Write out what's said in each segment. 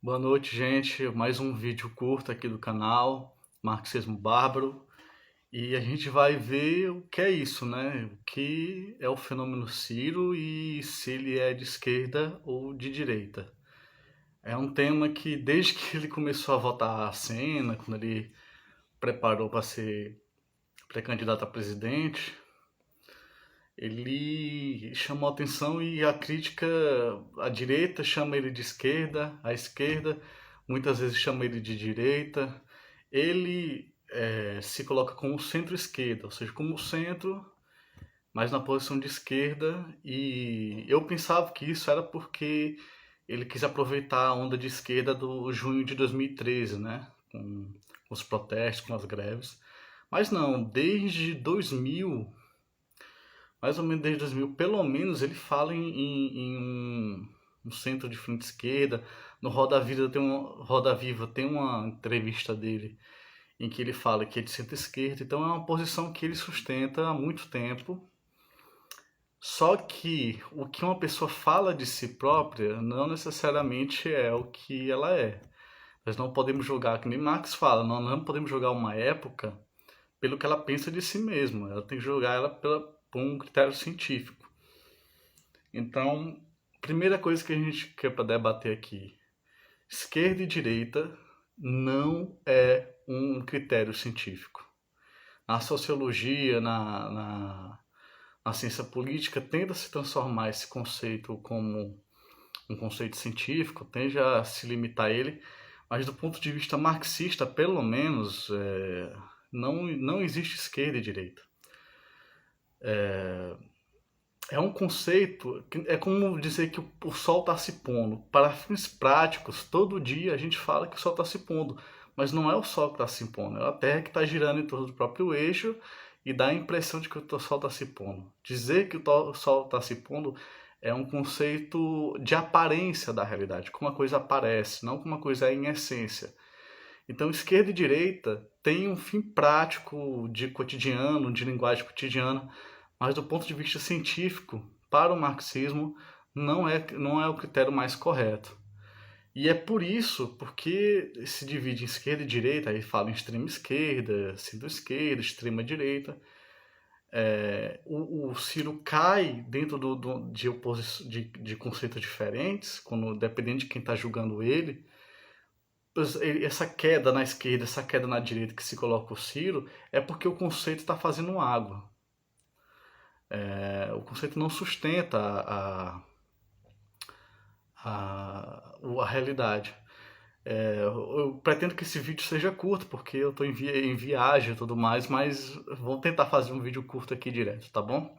Boa noite, gente. Mais um vídeo curto aqui do canal, Marxismo Bárbaro. E a gente vai ver o que é isso, né? O que é o fenômeno Ciro e se ele é de esquerda ou de direita. É um tema que, desde que ele começou a votar a cena, quando ele preparou para ser pré-candidato a presidente, ele chamou atenção e a crítica, a direita chama ele de esquerda, a esquerda muitas vezes chama ele de direita. Ele se coloca como centro-esquerda, ou seja, como centro, mas na posição de esquerda. E eu pensava que isso era porque ele quis aproveitar a onda de esquerda do junho de 2013, né? Com os protestos, com as greves. Mas não, desde 2000, mais ou menos desde 2000, pelo menos ele fala em um centro de frente esquerda. No Roda Viva tem uma entrevista dele em que ele fala que é de centro-esquerda, então é uma posição que ele sustenta há muito tempo. Só que o que uma pessoa fala de si própria não necessariamente é o que ela é. Nós não podemos julgar, que nem Marx fala, nós não podemos julgar uma época pelo que ela pensa de si mesma. Ela tem que julgar ela por um critério científico. Então, primeira coisa que a gente quer para debater aqui: esquerda e direita não é um critério científico. Na sociologia, na ciência política, tende a se transformar esse conceito como um conceito científico, tende a se limitar a ele, mas do ponto de vista marxista, pelo menos, não existe esquerda e direita. É um conceito, é como dizer que o sol está se pondo. Para fins práticos, todo dia a gente fala que o sol está se pondo, mas não é o sol que está se pondo, é a Terra que está girando em torno do próprio eixo e dá a impressão de que o sol está se pondo. Dizer que o sol está se pondo é um conceito de aparência da realidade, como uma coisa aparece, não como uma coisa é em essência. Então, esquerda e direita têm um fim prático de cotidiano, de linguagem cotidiana, mas do ponto de vista científico, para o marxismo, não é o critério mais correto. E é por isso, porque se divide em esquerda e direita, aí fala em extrema esquerda, centro-esquerda, extrema direita. O Ciro cai dentro de conceitos diferentes, dependendo de quem está julgando ele. Essa queda na esquerda, essa queda na direita que se coloca o Ciro, é porque o conceito está fazendo água. O conceito não sustenta a realidade. Eu pretendo que esse vídeo seja curto, porque eu estou em viagem e tudo mais, mas vou tentar fazer um vídeo curto aqui direto, tá bom?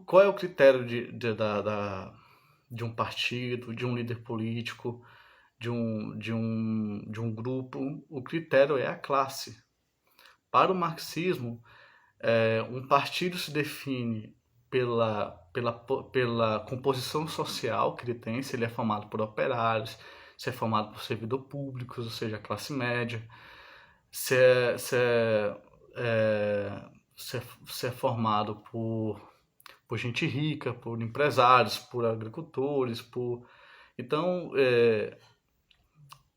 Qual é o critério de um partido, de um líder político, de um grupo? O critério é a classe. Para o marxismo, um partido se define pela composição social que ele tem, se ele é formado por operários, se é formado por servidor públicos, ou seja, classe média, se é, se é, é, se é formado por gente rica, por empresários, por agricultores, Então,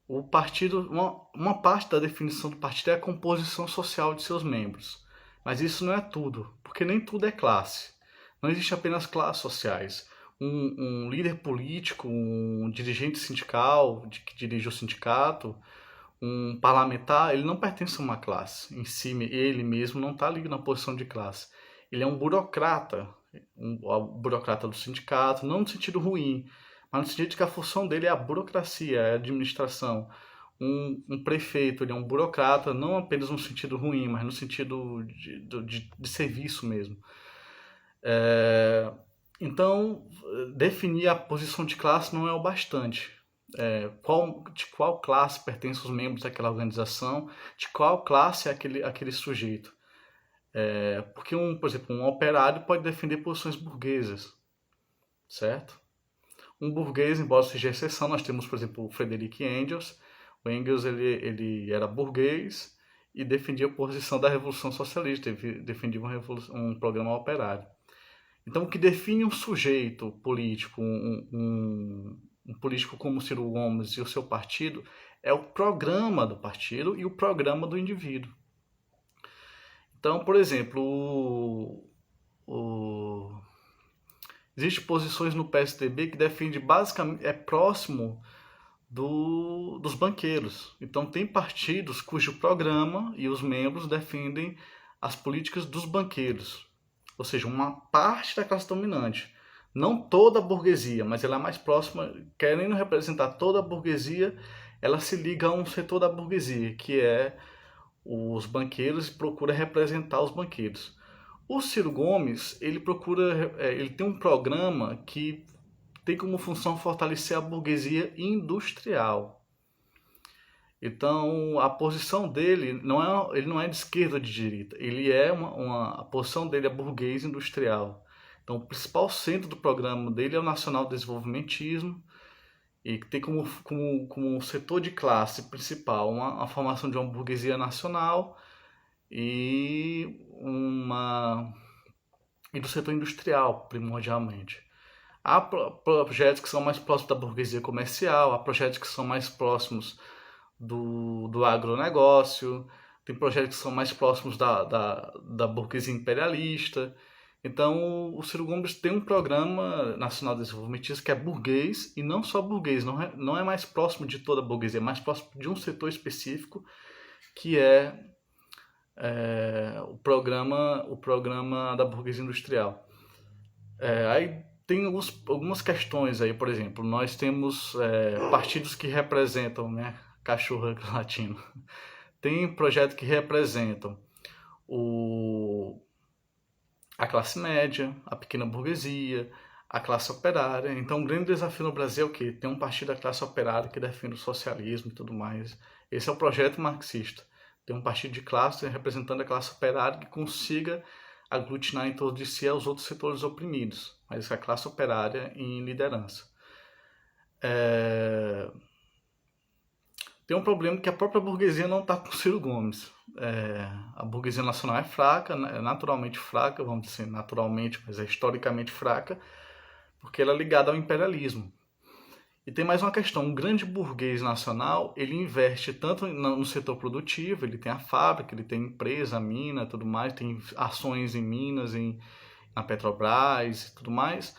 o partido, uma parte da definição do partido é a composição social de seus membros. Mas isso não é tudo, porque nem tudo é classe. Não existe apenas classes sociais. Um líder político, um dirigente sindical que dirige o sindicato, um parlamentar, ele não pertence a uma classe. Em si, ele mesmo não está ali na posição de classe. Ele é um burocrata, um burocrata do sindicato, não no sentido ruim, mas no sentido de que a função dele é a burocracia, é a administração. Um prefeito, ele é um burocrata, não apenas no sentido ruim, mas no sentido de serviço mesmo. Então, definir a posição de classe não é o bastante. De qual classe pertencem os membros daquela organização, de qual classe é aquele sujeito. Porque, por exemplo, um operário pode defender posições burguesas, certo? Um burguês, embora seja exceção, nós temos, por exemplo, o Friedrich Engels. O Engels ele era burguês e defendia a posição da Revolução Socialista, defendia um programa operário. Então, o que define um sujeito político, um um político como Ciro Gomes e o seu partido é o programa do partido e o programa do indivíduo. Então, por exemplo, existem posições no PSDB que defende basicamente, é próximo dos banqueiros. Então, tem partidos cujo programa e os membros defendem as políticas dos banqueiros, ou seja, uma parte da classe dominante. Não toda a burguesia, mas ela é mais próxima, querendo representar toda a burguesia, ela se liga a um setor da burguesia, que é os banqueiros, e procura representar os banqueiros. O Ciro Gomes, ele tem um programa que tem como função fortalecer a burguesia industrial. Então, a posição dele ele não é de esquerda ou de direita, ele é a posição dele é burguês industrial. Então, o principal centro do programa dele é o nacional desenvolvimentismo, e que tem como setor de classe principal a formação de uma burguesia nacional e do setor industrial, primordialmente. Há projetos que são mais próximos da burguesia comercial, há projetos que são mais próximos do agronegócio, tem projetos que são mais próximos da burguesia imperialista. Então, o Ciro Gomes tem um programa nacional de desenvolvimento que é burguês, e não só burguês, não é mais próximo de toda a burguesia, é mais próximo de um setor específico, que é, o programa da burguesia industrial. Aí tem algumas questões aí, por exemplo, nós temos partidos que representam, né, cachorro latino. Tem projetos que representam a classe média, a pequena burguesia, a classe operária. Então, o grande desafio no Brasil é o quê? Tem um partido da classe operária que defende o socialismo e tudo mais. Esse é o projeto marxista. Tem um partido de classe representando a classe operária que consiga aglutinar em torno de si os outros setores oprimidos, mas a classe operária em liderança. Tem um problema que a própria burguesia não está com Ciro Gomes. A burguesia nacional é fraca, é naturalmente fraca, vamos dizer naturalmente, mas é historicamente fraca, porque ela é ligada ao imperialismo. E tem mais uma questão, um grande burguês nacional, ele investe tanto no setor produtivo, ele tem a fábrica, ele tem empresa, mina, tudo mais, tem ações em minas, na Petrobras e tudo mais,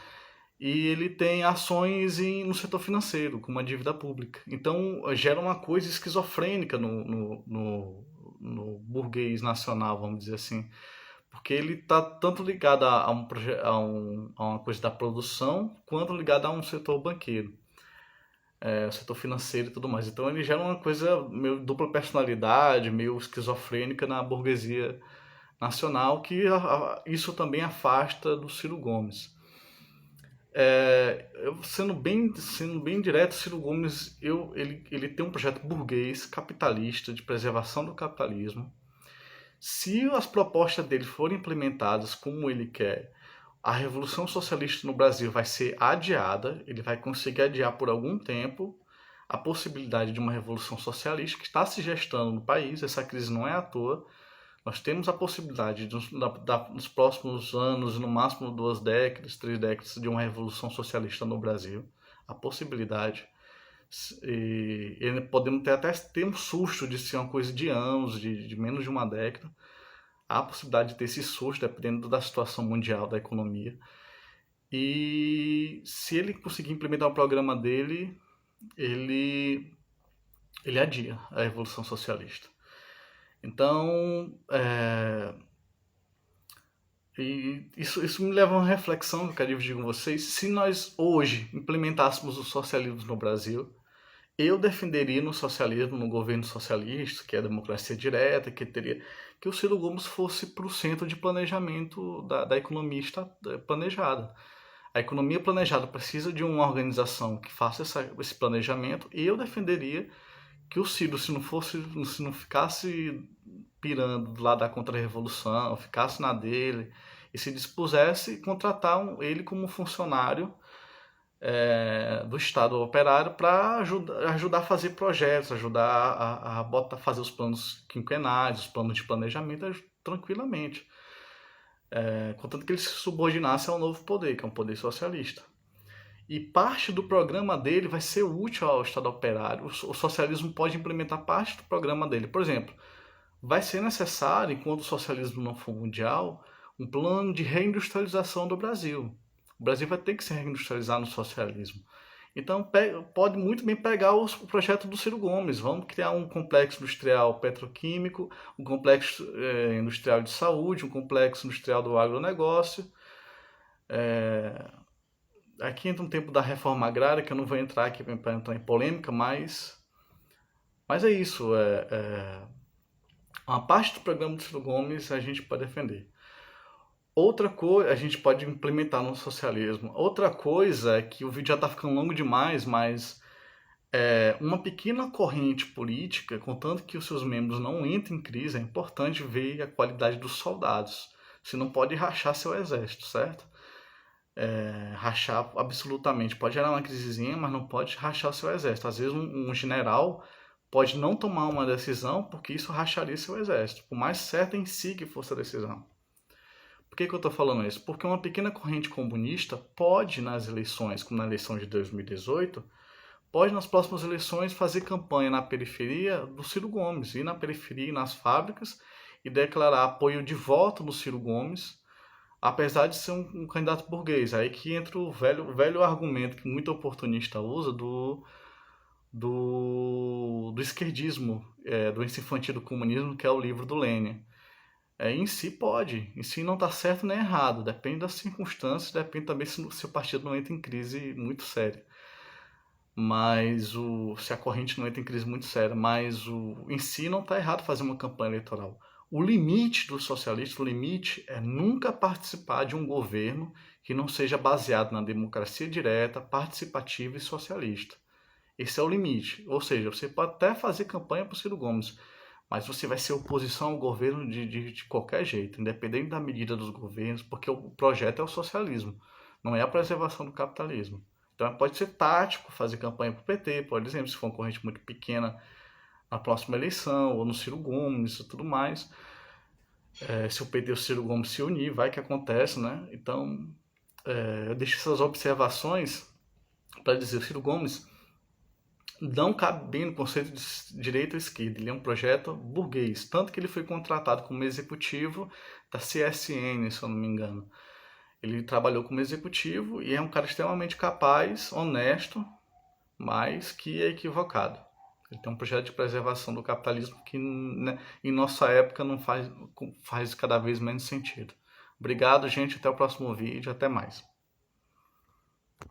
e ele tem ações no setor financeiro, com uma dívida pública. Então, gera uma coisa esquizofrênica no burguês nacional, vamos dizer assim, porque ele está tanto ligado a uma coisa da produção, quanto ligado a um setor banqueiro. O setor financeiro e tudo mais. Então ele gera uma coisa meio dupla personalidade, meio esquizofrênica na burguesia nacional, que isso também afasta do Ciro Gomes. Sendo bem direto, Ciro Gomes ele tem um projeto burguês, capitalista, de preservação do capitalismo. Se as propostas dele forem implementadas como ele quer, a Revolução Socialista no Brasil vai ser adiada, ele vai conseguir adiar por algum tempo a possibilidade de uma Revolução Socialista que está se gestando no país, essa crise não é à toa. Nós temos a possibilidade, nos próximos anos, no máximo 2 décadas, 3 décadas, de uma Revolução Socialista no Brasil. A possibilidade. E podemos até ter um susto de ser uma coisa de anos, de menos de uma década. Há a possibilidade de ter esse susto, dependendo da situação mundial, da economia. E se ele conseguir implementar o programa dele, ele adia a Revolução Socialista. Então, e isso me leva a uma reflexão que eu quero dividir com vocês. Se nós hoje implementássemos o socialismo no Brasil, eu defenderia no socialismo, no governo socialista, que é a democracia direta, que o Ciro Gomes fosse para o centro de planejamento da economia planejada. A economia planejada precisa de uma organização que faça esse planejamento, e eu defenderia que o Ciro, se não ficasse pirando lá da contra-revolução, ficasse na dele e se dispusesse a contratar ele como funcionário do Estado operário para ajudar a fazer projetos, ajudar a fazer os planos quinquenais, os planos de planejamento tranquilamente. Contanto que ele se subordinasse ao novo poder, que é um poder socialista. e parte do programa dele vai ser útil ao Estado operário. O socialismo pode implementar parte do programa dele. Por exemplo, vai ser necessário, enquanto o socialismo não for mundial, um plano de reindustrialização do Brasil. O Brasil vai ter que se reindustrializar no socialismo. Então, pode muito bem pegar o projeto do Ciro Gomes. Vamos criar um complexo industrial petroquímico, um complexo industrial de saúde, um complexo industrial do agronegócio. Aqui entra um tempo da reforma agrária, que eu não vou entrar aqui para entrar em polêmica, mas é isso. Uma parte do programa do Ciro Gomes a gente pode defender. Outra coisa, a gente pode implementar no socialismo. Outra coisa é que o vídeo já está ficando longo demais, mas uma pequena corrente política, contanto que os seus membros não entrem em crise, é importante ver a qualidade dos soldados. Você não pode rachar seu exército, certo? Rachar absolutamente. Pode gerar uma crisezinha, mas não pode rachar o seu exército. Às vezes um general pode não tomar uma decisão porque isso racharia seu exército, por mais certa em si que fosse a decisão. Por que eu estou falando isso? Porque uma pequena corrente comunista pode, nas eleições, como na eleição de 2018, pode nas próximas eleições fazer campanha na periferia do Ciro Gomes, ir na periferia e nas fábricas e declarar apoio de voto no Ciro Gomes, apesar de ser um candidato burguês. Aí que entra o velho argumento que muito oportunista usa do esquerdismo, do ensino infantil do comunismo, que é o livro do Lenin. Em si pode, em si não está certo nem errado, depende das circunstâncias, depende também se o seu partido não entra em crise muito séria. Mas se a corrente não entra em crise muito séria, mas em si não está errado fazer uma campanha eleitoral. O limite do socialista, o limite é nunca participar de um governo que não seja baseado na democracia direta, participativa e socialista. Esse é o limite. Ou seja, você pode até fazer campanha para o Ciro Gomes, mas você vai ser oposição ao governo de qualquer jeito, independente da medida dos governos, porque o projeto é o socialismo, não é a preservação do capitalismo. Então pode ser tático fazer campanha para o PT, por exemplo, se for uma corrente muito pequena na próxima eleição, ou no Ciro Gomes e tudo mais. Se o PT e o Ciro Gomes se unir, vai que acontece, né? Então, eu deixo essas observações para dizer, o Ciro Gomes não cabe bem no conceito de direita ou esquerda. Ele é um projeto burguês, tanto que ele foi contratado como executivo da CSN, se eu não me engano. Ele trabalhou como executivo e é um cara extremamente capaz, honesto, mas que é equivocado. Ele tem um projeto de preservação do capitalismo que, né, em nossa época não faz cada vez menos sentido. Obrigado, gente. Até o próximo vídeo. Até mais.